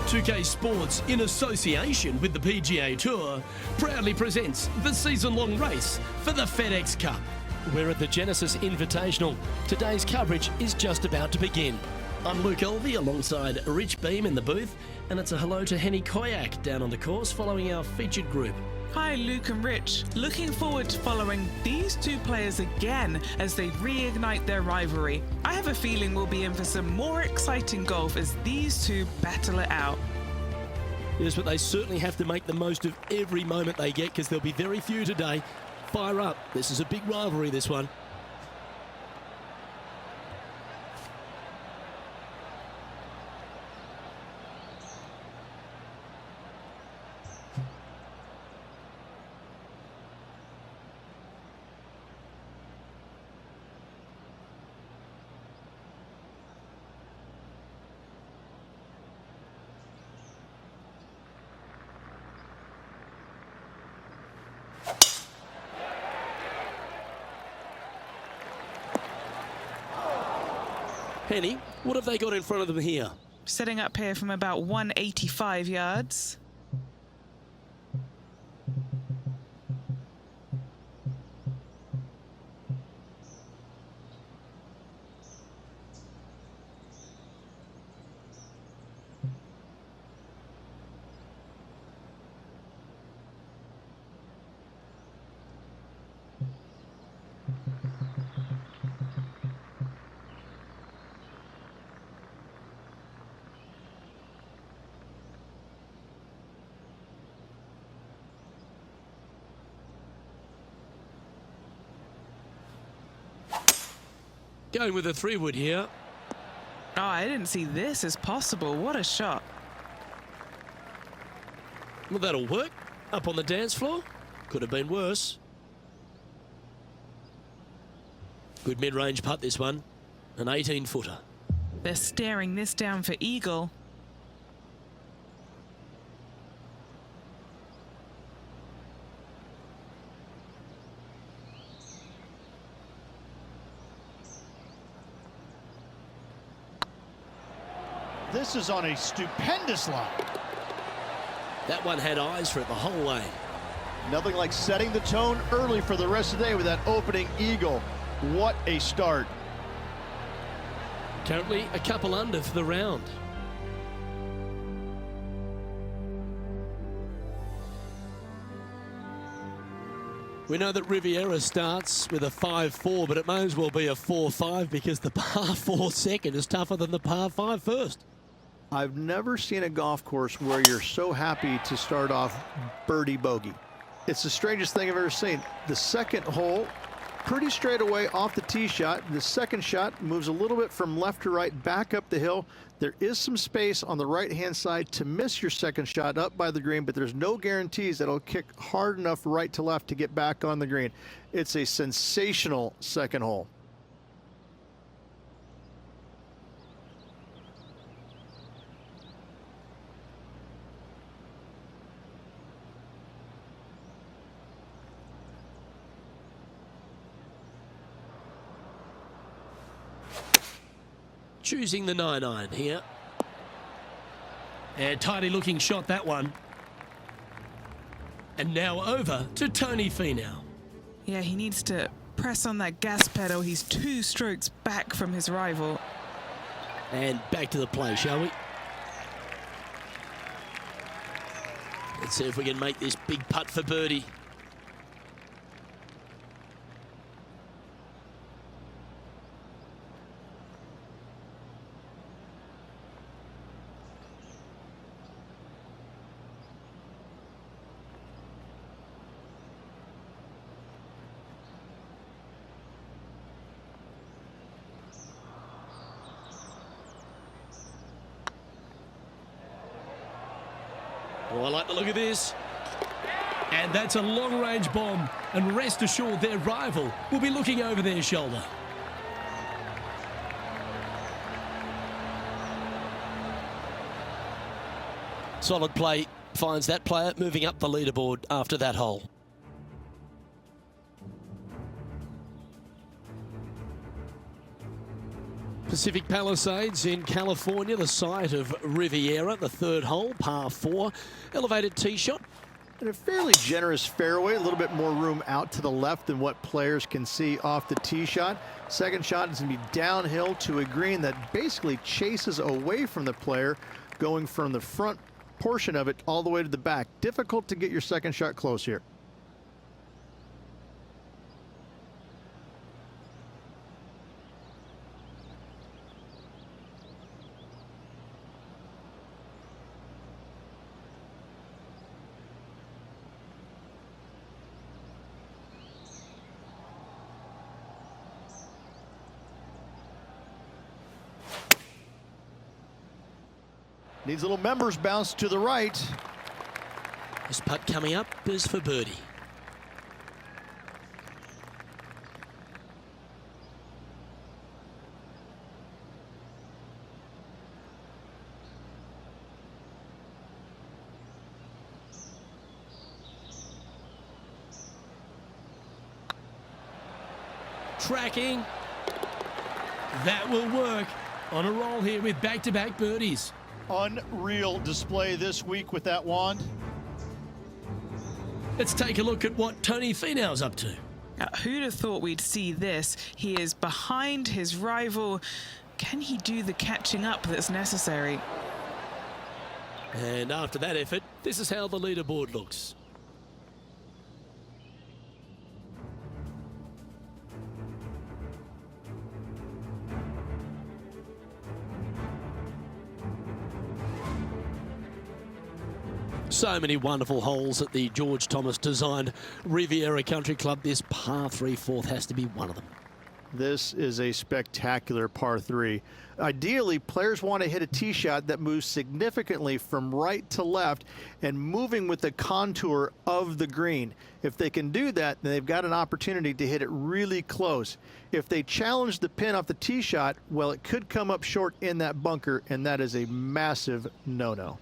2K Sports, in association with the PGA Tour, proudly presents the season-long race for the FedEx Cup. We're at the Genesis Invitational. Today's coverage is just about to begin. I'm Luke Elvey alongside Rich Beam in the booth, and it's a hello to Henny Koyak down on the course following our featured group. Hi Luke and Rich, looking forward to following these two players again as they reignite their rivalry. I have a feeling we'll be in for some more exciting golf as these two battle it out. Yes, but they certainly have to make the most of every moment they get because there'll be very few today. Fire up, this is a big rivalry, this one. Henny, what have they got in front of them here? Setting up here from about 185 yards. Going with a 3-wood here. Oh, I didn't see this as possible. What a shot. Well, that'll work. Up on the dance floor. Could have been worse. Good mid-range putt, this one. An 18-footer. They're staring this down for eagle. This is on a stupendous line. That one had eyes for it the whole way. Nothing like setting the tone early for the rest of the day with that opening eagle. What a start. Currently a couple under for the round. We know that Riviera starts with a 5-4, but it may as well be a 4-5 because the par 4 second is tougher than the par 5 first. I've never seen a golf course where you're so happy to start off birdie bogey. It's the strangest thing I've ever seen. The second hole, pretty straight away off the tee shot. The second shot moves a little bit from left to right, back up the hill. There is some space on the right-hand side to miss your second shot up by the green, but there's no guarantees that it'll kick hard enough right to left to get back on the green. It's a sensational second hole. Choosing the 9-iron here. And tidy looking shot, that one. And now over to Tony Finau. Yeah, he needs to press on that gas pedal. He's 2 strokes back from his rival. And back to the play, shall we? Let's see if we can make this big putt for birdie. Oh, I like the look of this. And that's a long-range bomb. And rest assured, their rival will be looking over their shoulder. Solid play finds that player moving up the leaderboard after that hole. Pacific Palisades in California, the site of Riviera, the third hole, par 4. Elevated tee shot. And a fairly generous fairway, a little bit more room out to the left than what players can see off the tee shot. Second shot is going to be downhill to a green that basically chases away from the player, going from the front portion of it all the way to the back. Difficult to get your second shot close here. Needs a little members bounce to the right. This putt coming up is for birdie. Tracking. That will work. On a roll here with back-to-back birdies. Unreal display this week with that wand. Let's take a look at what Tony Finau's up to. Who'd have thought we'd see this? He is behind his rival. Can he do the catching up that's necessary? And after that effort, this is how the leaderboard looks. So many wonderful holes at the George Thomas designed Riviera Country Club. This par 3 fourth has to be one of them. This is a spectacular par 3. Ideally, players want to hit a tee shot that moves significantly from right to left and moving with the contour of the green. If they can do that, then they've got an opportunity to hit it really close. If they challenge the pin off the tee shot, well, it could come up short in that bunker, and that is a massive no-no.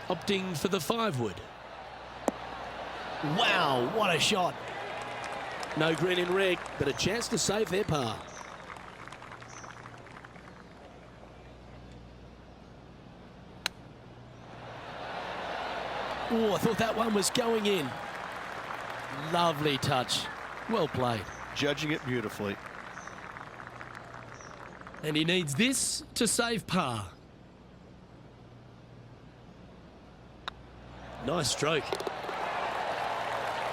Opting for the 5-wood. Wow, what a shot. No green in red, but a chance to save their par. Oh, I thought that one was going in. Lovely touch. Well played. Judging it beautifully. And he needs this to save par. Nice stroke.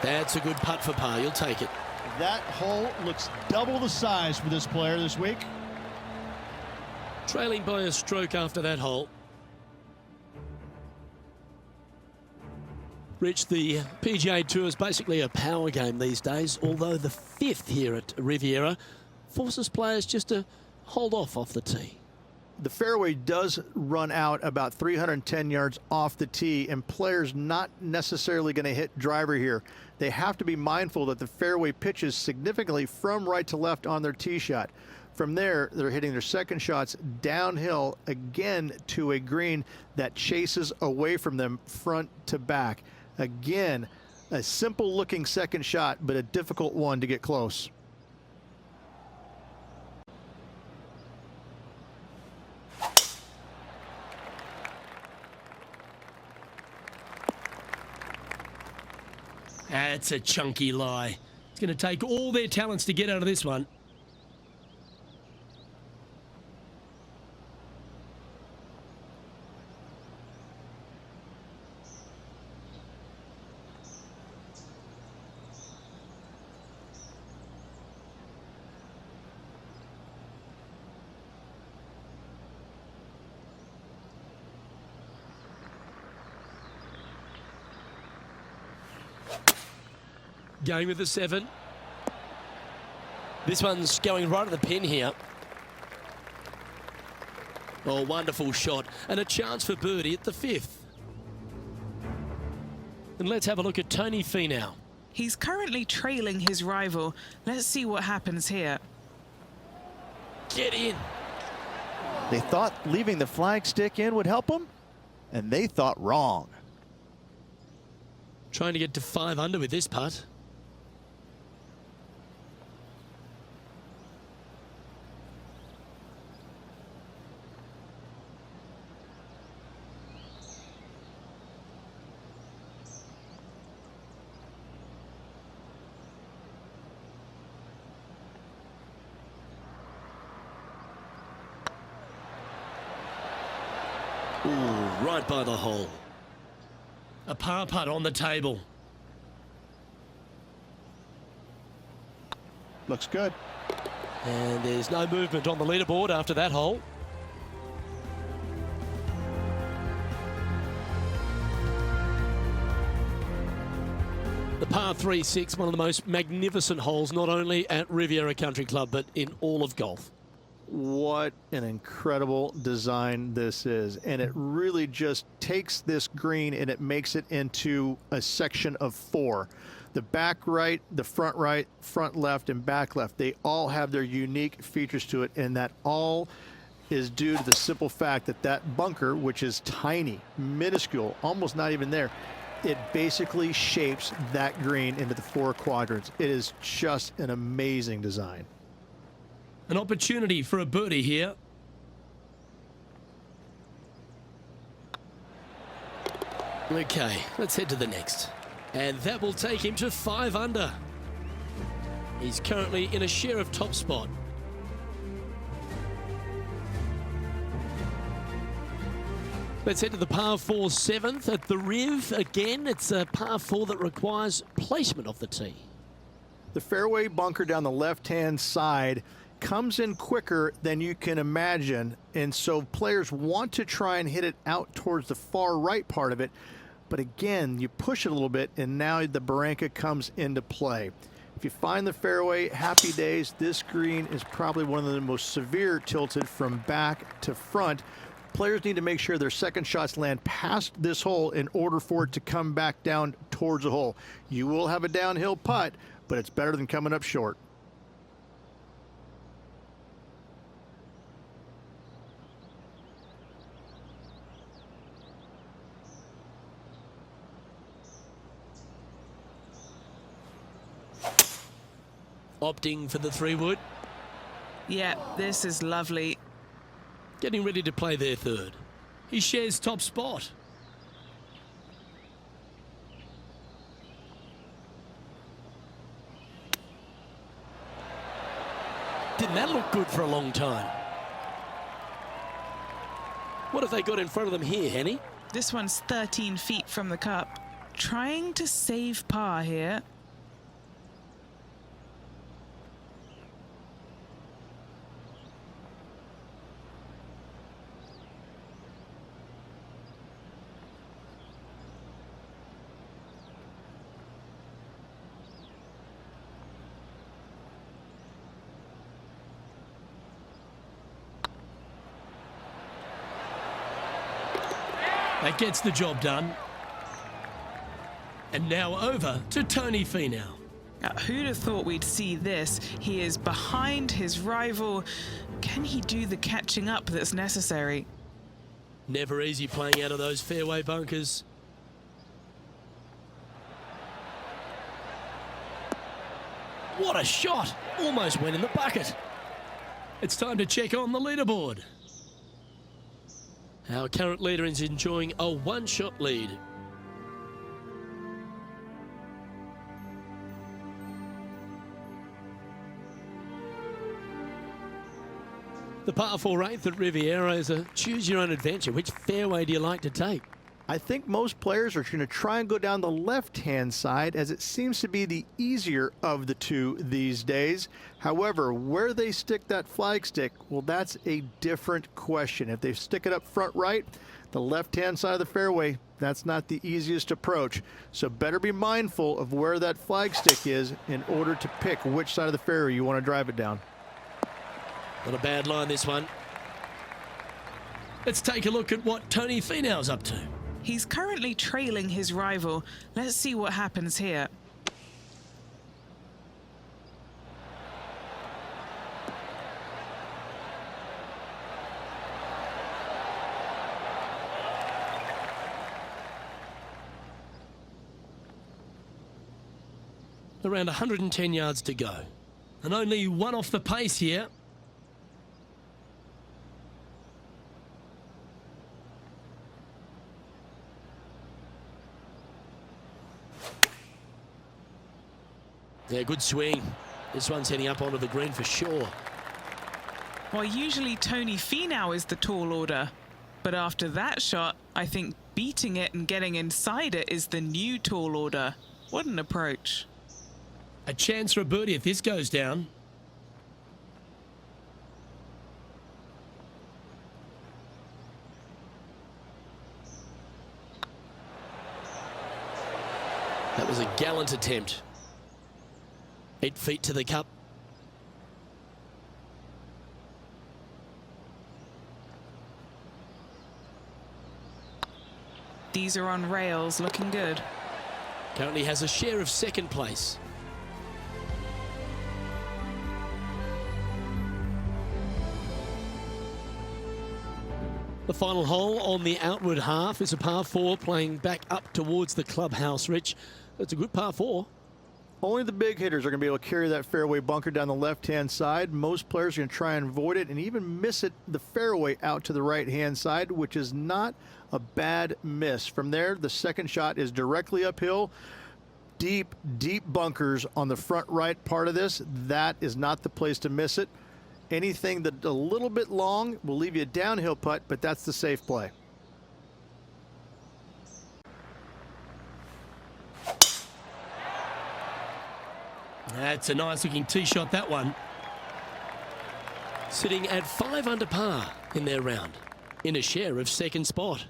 That's a good putt for par. You'll take it. That hole looks double the size for this player this week. Trailing by a stroke after that hole. Rich, the PGA Tour is basically a power game these days, although the 5th here at Riviera forces players just to hold off the tee. The fairway does run out about 310 yards off the tee, and players not necessarily going to hit driver here. They have to be mindful that the fairway pitches significantly from right to left on their tee shot. From there, they're hitting their second shots downhill again to a green that chases away from them front to back. Again, a simple looking second shot, but a difficult one to get close. That's a chunky lie. It's going to take all their talents to get out of this one. Going with the 7. This one's going right at the pin here. Oh, wonderful shot. And a chance for birdie at the 5th. And let's have a look at Tony Finau. He's currently trailing his rival. Let's see what happens here. Get in. They thought leaving the flag stick in would help them, and they thought wrong. Trying to get to 5 under with this putt. Ooh, right by the hole. A par putt on the table. Looks good. And there's no movement on the leaderboard after that hole. The par 3-6, one of the most magnificent holes, not only at Riviera Country Club, but in all of golf. What an incredible design this is. And it really just takes this green and it makes it into a section of 4. The back right, the front right, front left, and back left, they all have their unique features to it. And that all is due to the simple fact that that bunker, which is tiny, minuscule, almost not even there, it basically shapes that green into the 4 quadrants. It is just an amazing design. An opportunity for a birdie here. Okay, let's head to the next. And that will take him to 5 under. He's currently in a share of top spot. Let's head to the par 4 7th at the Riv. Again, it's a par 4 that requires placement of the tee. The fairway bunker down the left-hand side comes in quicker than you can imagine, and so players want to try and hit it out towards the far right part of it, but again, you push it a little bit and now the barranca comes into play. If you find the fairway, happy days. This green is probably one of the most severe tilted from back to front. Players need to make sure their second shots land past this hole in order for it to come back down towards the hole. You will have a downhill putt, but it's better than coming up short. Opting for the 3-wood. Yeah, this is lovely. Getting ready to play their 3rd. He shares top spot. Didn't that look good for a long time? What have they got in front of them here, Henny? This one's 13 feet from the cup. Trying to save par here. That gets the job done. And now over to Tony Finau. Who'd have thought we'd see this? He is behind his rival. Can he do the catching up that's necessary? Never easy playing out of those fairway bunkers. What a shot! Almost went in the bucket. It's time to check on the leaderboard. Our current leader is enjoying a 1-shot lead. The par 4 8th at Riviera is a choose-your-own-adventure. Which fairway do you like to take? I think most players are going to try and go down the left-hand side, as it seems to be the easier of the two these days. However, where they stick that flag stick, well, that's a different question. If they stick it up front right, the left-hand side of the fairway, that's not the easiest approach. So better be mindful of where that flag stick is in order to pick which side of the fairway you want to drive it down. Not a bad line, this one. Let's take a look at what Tony Finau's up to. He's currently trailing his rival. Let's see what happens here. Around 110 yards to go. And only one off the pace here. Yeah, good swing. This one's heading up onto the green for sure. Well, usually Tony Finau is the tall order, but after that shot, I think beating it and getting inside it is the new tall order. What an approach. A chance for a birdie if this goes down. That was a gallant attempt. 8 feet to the cup. These are on rails, looking good. Currently has a share of second place. The final hole on the outward half is a par 4 playing back up towards the clubhouse, Rich. It's a good par 4. Only the big hitters are going to be able to carry that fairway bunker down the left-hand side. Most players are going to try and avoid it and even miss it the fairway out to the right-hand side, which is not a bad miss. From there, the second shot is directly uphill. Deep, deep bunkers on the front right part of this. That is not the place to miss it. Anything that a little bit long will leave you a downhill putt, but that's the safe play. That's a nice looking tee shot, that one. Sitting at 5 under par in their round, in a share of second spot.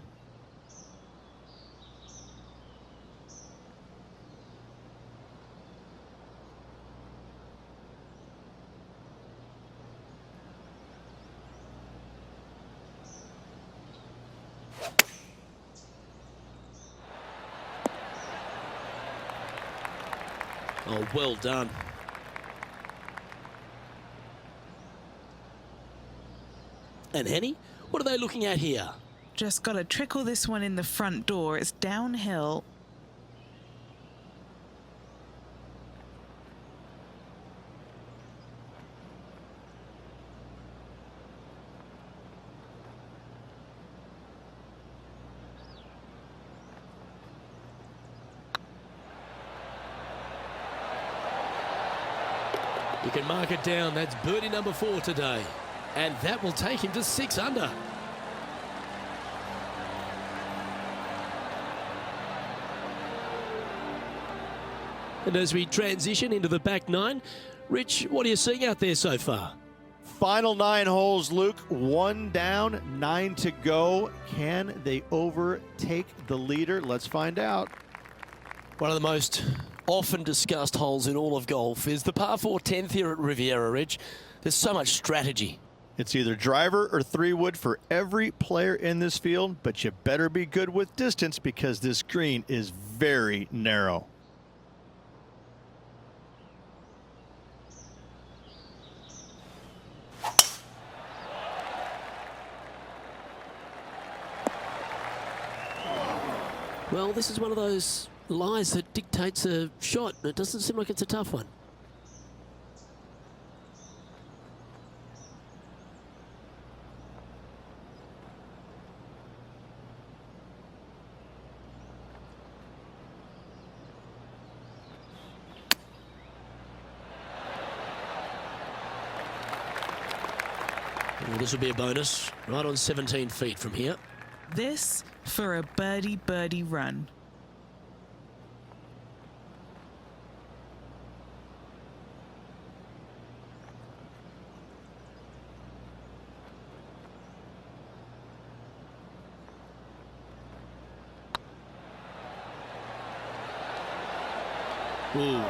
Oh, well done. And Henny, what are they looking at here? Just got to trickle this one in the front door. It's downhill. You can mark it down. That's birdie number 4 today. And that will take him to 6 under. And as we transition into the back 9, Rich, what are you seeing out there so far? Final 9 holes, Luke. 1 down, 9 to go. Can they overtake the leader? Let's find out. One of the most often discussed holes in all of golf is the par 4 10th here at Riviera Ridge. There's so much strategy. It's either driver or 3-wood for every player in this field, but you better be good with distance because this green is very narrow. Well, this is one of those lies that dictates a shot. It doesn't seem like it's a tough one. Well, this will be a bonus, right on 17 feet from here. This for a birdie run. Ooh.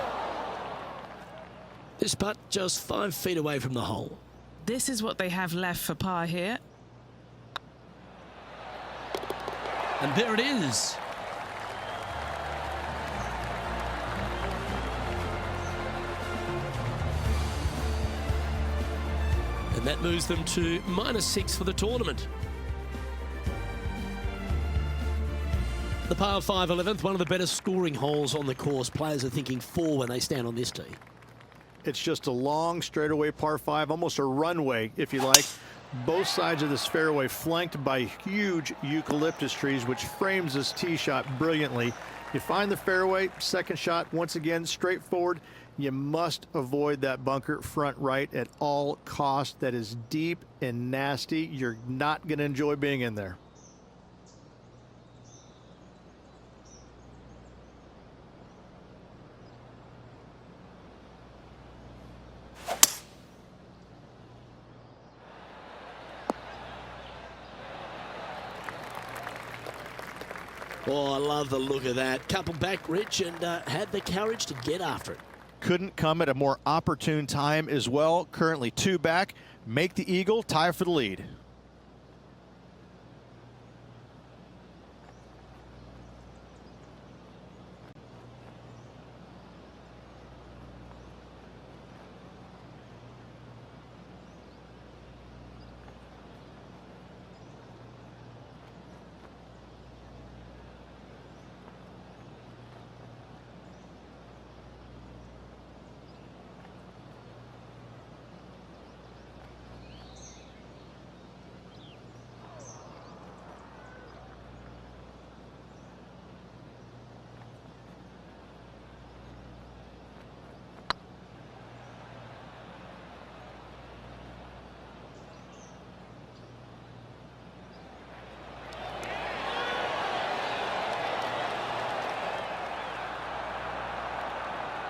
This putt just 5 feet away from the hole. This is what they have left for par here. And there it is. And that moves them to -6 for the tournament. The par 5 11th, one of the better scoring holes on the course. Players are thinking 4 when they stand on this tee. It's just a long straightaway par 5, almost a runway, if you like. Both sides of this fairway flanked by huge eucalyptus trees, which frames this tee shot brilliantly. You find the fairway, second shot, once again, straightforward. You must avoid that bunker front right at all costs. That is deep and nasty. You're not going to enjoy being in there. Oh, I love the look of that. Couple back, Rich, and had the courage to get after it. Couldn't come at a more opportune time as well. Currently 2 back. Make the eagle, tie for the lead.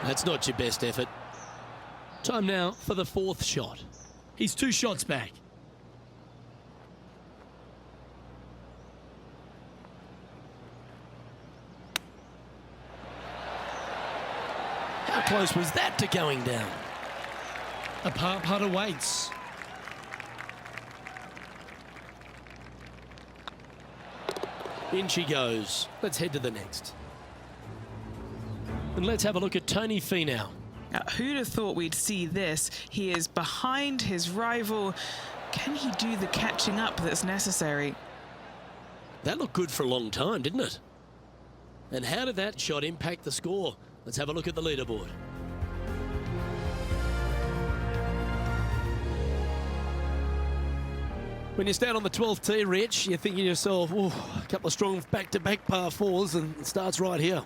That's not your best effort. Time now for the 4th shot. He's 2 shots back. How close was that to going down? A par putt awaits. In she goes. Let's head to the next. And let's have a look at Tony Finau. Who'd have thought we'd see this? He is behind his rival. Can he do the catching up that's necessary? That looked good for a long time, didn't it? And how did that shot impact the score? Let's have a look at the leaderboard. When you stand on the 12th tee, Rich, you're thinking to yourself, oh, a couple of strong back-to-back par 4s, and it starts right here.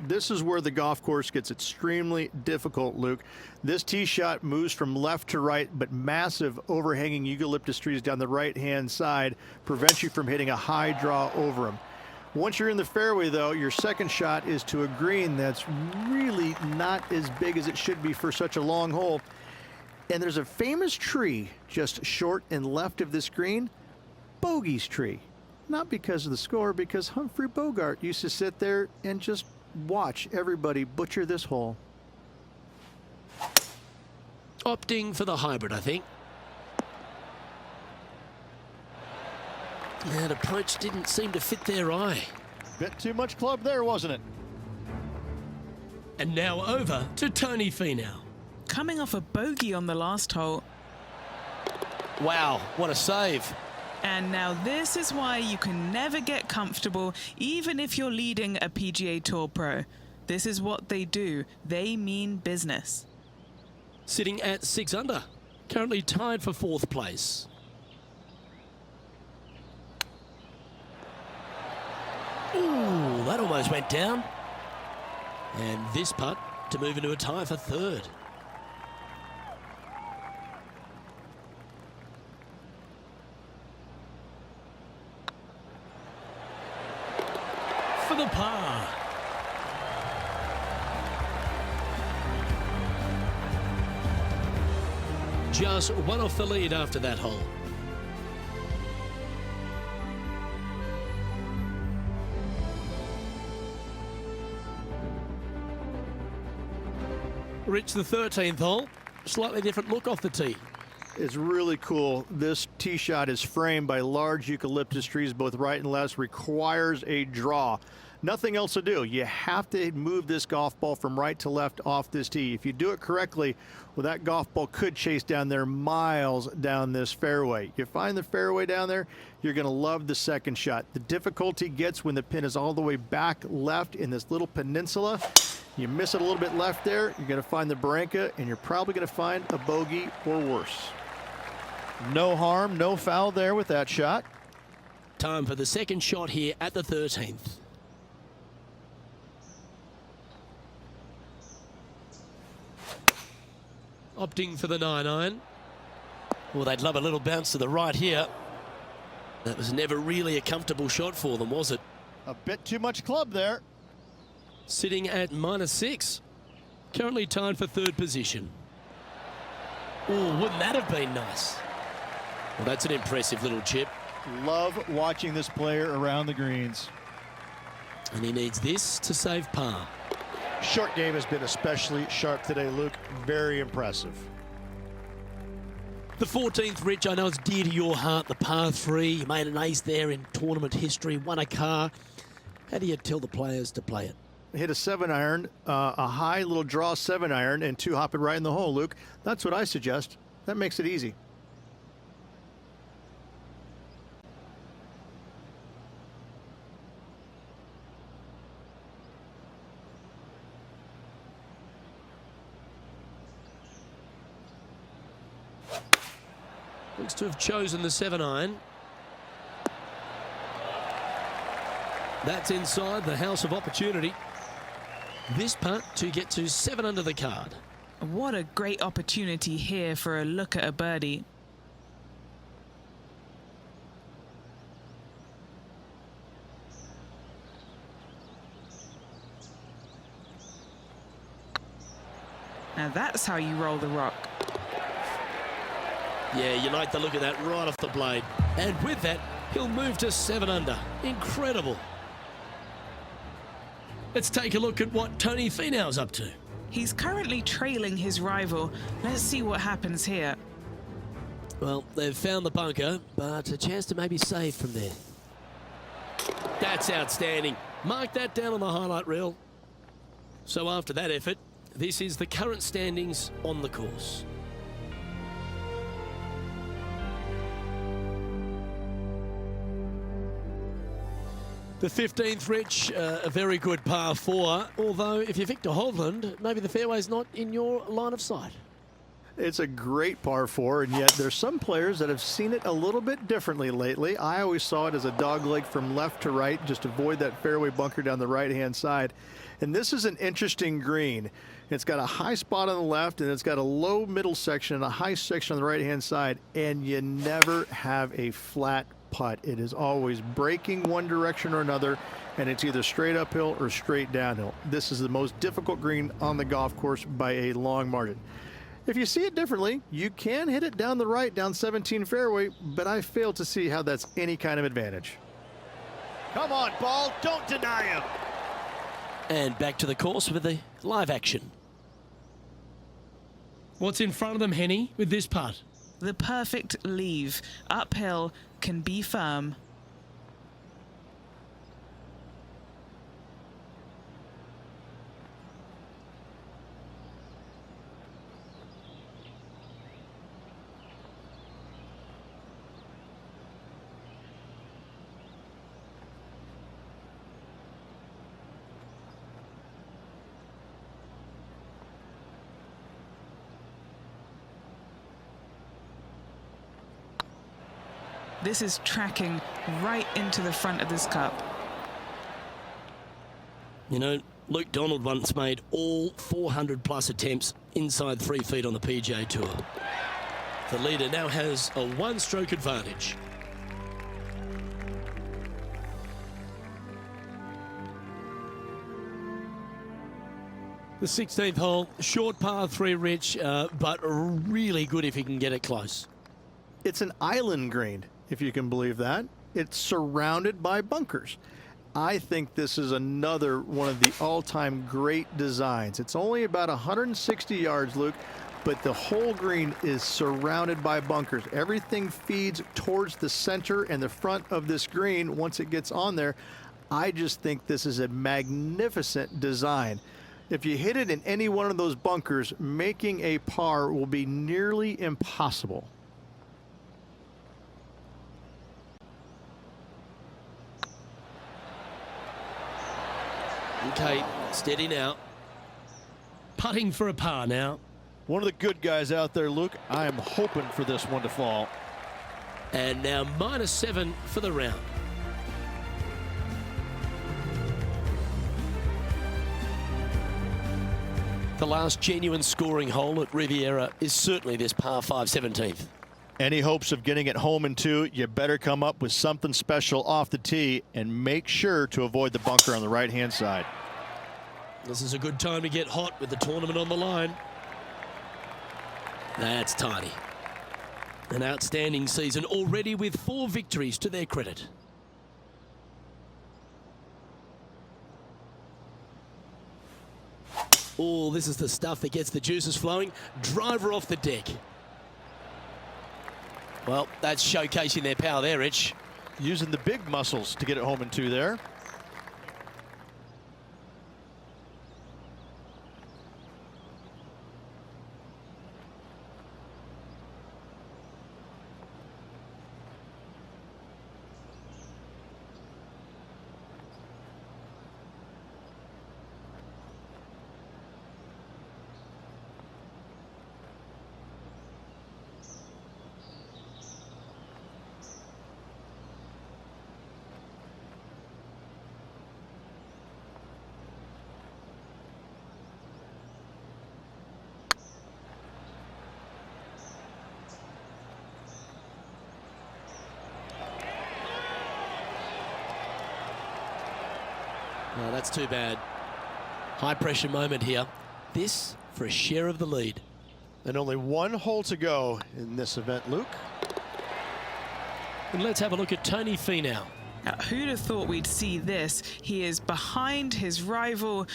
This is where the golf course gets extremely difficult, Luke. This tee shot moves from left to right, but massive overhanging eucalyptus trees down the right-hand side prevents you from hitting a high draw over them. Once you're in the fairway, though, your second shot is to a green that's really not as big as it should be for such a long hole. And there's a famous tree just short and left of this green, Bogey's tree. Not because of the score, because Humphrey Bogart used to sit there and just watch everybody butcher this hole. Opting for the hybrid, I think. That approach didn't seem to fit their eye. Bit too much club there, wasn't it? And now over to Tony Finau. Coming off a bogey on the last hole. Wow, what a save. And now this is why you can never get comfortable, even if you're leading a PGA Tour pro. This is what they do. They mean business. Sitting at 6 under, currently tied for 4th place. Ooh, that almost went down. And this putt to move into a tie for 3rd. For the par. Just one off the lead after that hole. Rich, the 13th hole, slightly different look off the tee. It's really cool. This tee shot is framed by large eucalyptus trees, both right and left, requires a draw. Nothing else to do. You have to move this golf ball from right to left off this tee. If you do it correctly, well, that golf ball could chase down there miles down this fairway. You find the fairway down there, you're going to love the second shot. The difficulty gets when the pin is all the way back left in this little peninsula. You miss it a little bit left there, you're going to find the barranca, and you're probably going to find a bogey or worse. No harm, no foul there with that shot. Time for the second shot here at the 13th. Opting for the 9-iron. Well, they'd love a little bounce to the right here. That was never really a comfortable shot for them, was it? A bit too much club there. Sitting at -6. Currently tied for third position. Oh, wouldn't that have been nice? Well, that's an impressive little chip. Love watching this player around the greens. And he needs this to save par. Short game has been especially sharp today, Luke. Very impressive. The 14th, Rich, I know it's dear to your heart, the par 3. You made an ace there in tournament history, won a car. How do you tell the players to play it? Hit a 7-iron, a high little draw 7-iron, and 2 hop it right in the hole, Luke. That's what I suggest. That makes it easy. Looks to have chosen the 7-iron. That's inside the house of opportunity. This putt to get to 7 under the card. What a great opportunity here for a look at a birdie. Now that's how you roll the rock. Yeah, you like the look of that right off the blade. And with that, he'll move to 7 under. Incredible. Let's take a look at what Tony Finau's up to. He's currently trailing his rival. Let's see what happens here. Well, they've found the bunker, but a chance to maybe save from there. That's outstanding. Mark that down on the highlight reel. So after that effort, this is the current standings on the course. The 15th, Rich, a very good par 4. Although, if you're Victor Hovland, maybe the fairway's not in your line of sight. It's a great par 4, and yet there's some players that have seen it a little bit differently lately. I always saw it as a dogleg from left to right, just avoid that fairway bunker down the right-hand side. And this is an interesting green. It's got a high spot on the left, and it's got a low middle section and a high section on the right-hand side, and you never have a flat putt. It is always breaking one direction or another, and it's either straight uphill or straight downhill. This is the most difficult green on the golf course by a long margin. If you see it differently, you can hit it down the right, down 17 fairway, but I fail to see how that's any kind of advantage. Come on, ball, don't deny him. And back to the course with the live action. What's in front of them, Henny, with this putt? The perfect leave. Uphill, can be firm. This is tracking right into the front of this cup. You know, Luke Donald once made all 400-plus attempts inside 3 feet on the PGA Tour. The leader now has a one-stroke advantage. The 16th hole, short par 3, Rich, but really good if he can get it close. It's an island green, if you can believe that. It's surrounded by bunkers. I think this is another one of the all-time great designs. It's only about 160 yards, Luke, but the whole green is surrounded by bunkers. Everything feeds towards the center and the front of this green once it gets on there. I just think this is a magnificent design. If you hit it in any one of those bunkers, making a par will be nearly impossible. Okay, steady now. Putting for a par now. One of the good guys out there, Luke. I am hoping for this one to fall. And now -7 for the round. The last genuine scoring hole at Riviera is certainly this par 5 17th. Any hopes of getting it home in two, you better come up with something special off the tee and make sure to avoid the bunker on the right-hand side. This is a good time to get hot with the tournament on the line. That's tidy. An outstanding season already with 4 victories to their credit. Oh, this is the stuff that gets the juices flowing. Driver off the deck. Well, that's showcasing their power there, Rich. Using the big muscles to get it home in two there. No, that's too bad. High pressure moment here. This for a share of the lead. And only one hole to go in this event, Luke. And let's have a look at Tony Finau. Now, who'd have thought we'd see this? He is behind his rival.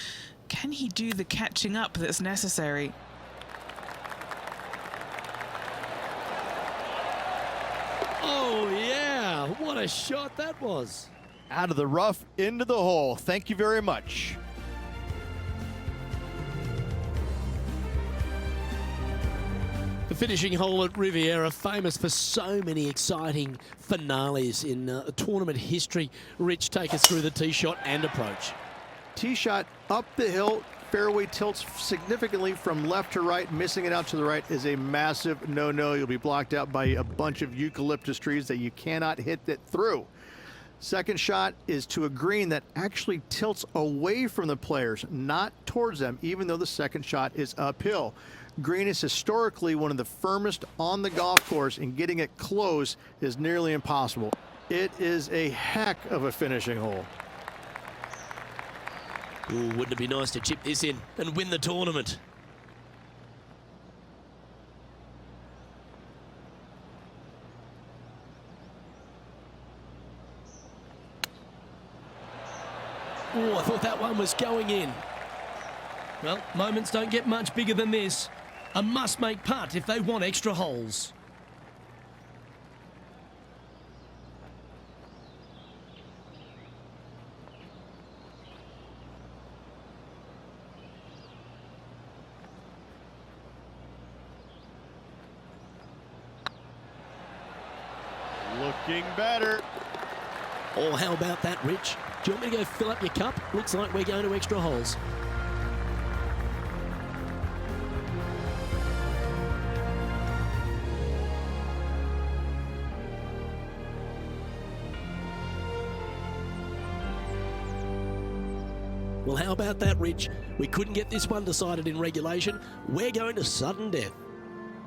Can he do the catching up that's necessary? Oh, yeah. What a shot that was. Out of the rough, into the hole. Thank you very much. The finishing hole at Riviera, famous for so many exciting finales in tournament history. Rich, take us through the tee shot and approach. Tee shot up the hill, fairway tilts significantly from left to right. Missing it out to the right is a massive no-no. You'll be blocked out by a bunch of eucalyptus trees that you cannot hit it through. Second shot is to a green that actually tilts away from the players, not towards them, even though the second shot is uphill. Green is historically one of the firmest on the golf course, and getting it close is nearly impossible. It is a heck of a finishing hole. Ooh, wouldn't it be nice to chip this in and win the tournament? Oh, I thought that one was going in. Well, moments don't get much bigger than this. A must-make putt if they want extra holes. Looking better. Oh, how about that, Rich? Do you want me to go fill up your cup? Looks like we're going to extra holes. Well, how about that, Rich? We couldn't get this one decided in regulation. We're going to sudden death.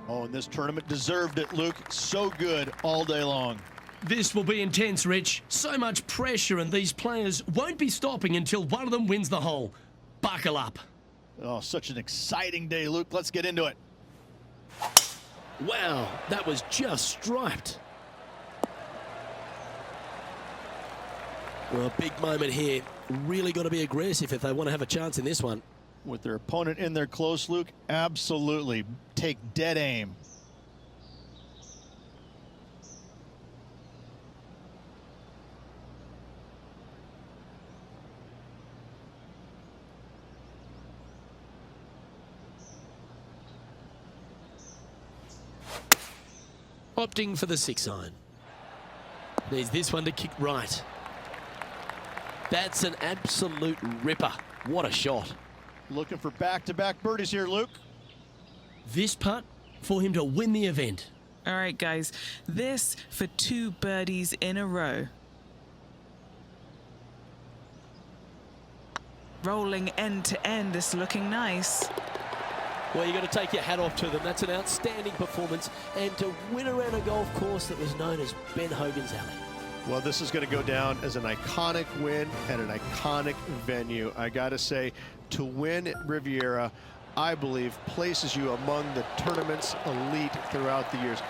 Oh, and this tournament deserved it, Luke. So good all day long. This will be intense, Rich. So much pressure, and these players won't be stopping until one of them wins the hole. Buckle up. Oh, such an exciting day, Luke. Let's get into it. Wow, that was just striped. Well, a big moment here. Really got to be aggressive if they want to have a chance in this one. With their opponent in there close, Luke, absolutely take dead aim. Opting for the 6-iron. There's this one to kick right. That's an absolute ripper. What a shot. Looking for back-to-back birdies here, Luke. This putt for him to win the event. All right, guys, this for 2 birdies in a row. Rolling end to end, this looking nice. Well, you've got to take your hat off to them. That's an outstanding performance. And to win around a golf course that was known as Ben Hogan's Alley. Well, this is going to go down as an iconic win at an iconic venue. I got to say, to win at Riviera, I believe, places you among the tournament's elite throughout the years.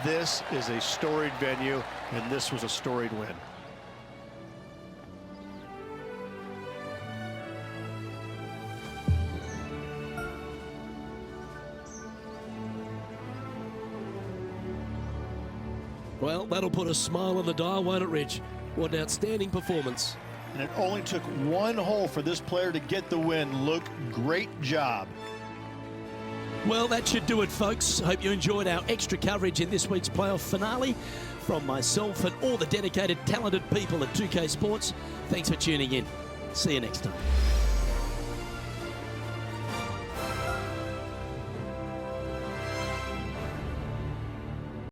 This is a storied venue, and this was a storied win. Well, that'll put a smile on the dial, won't it, Rich? What an outstanding performance. And it only took 1 hole for this player to get the win. Luke, great job. Well, that should do it, folks. Hope you enjoyed our extra coverage in this week's playoff finale. From myself and all the dedicated, talented people at 2K Sports, thanks for tuning in. See you next time.